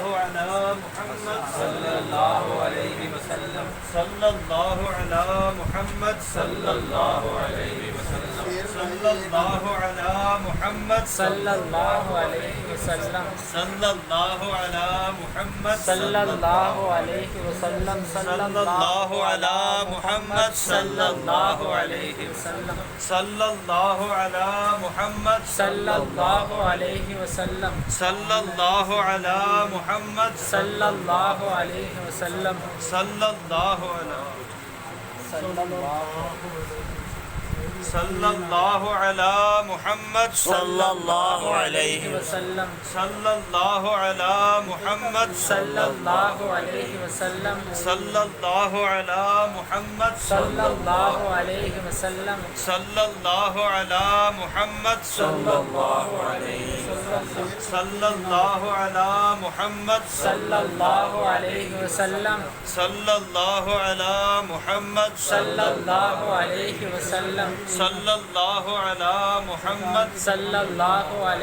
على محمد صلى الله عليه وسلم صلى الله على محمد صلى الله عليه وسلم صلى الله على محمد صلى الله عليه وسلم صلى الله على محمد صلى الله عليه وسلم صلى الله على محمد صلى الله عليه وسلم صلى الله على محمد صلى الله عليه وسلم صلى الله على محمد صلى الله عليه وسلم صلى الله على صلى الله صلى الله على محمد صلى الله عليه وسلم صلى الله على محمد صلى الله عليه وسلم صلى الله على محمد صلى الله عليه وسلم صلى الله على محمد صلى الله عليه وسلم صلى الله على محمد صلى الله عليه وسلم صلى الله على محمد صلى الله عليه وسلم صلى الله على محمد صلى الله عليه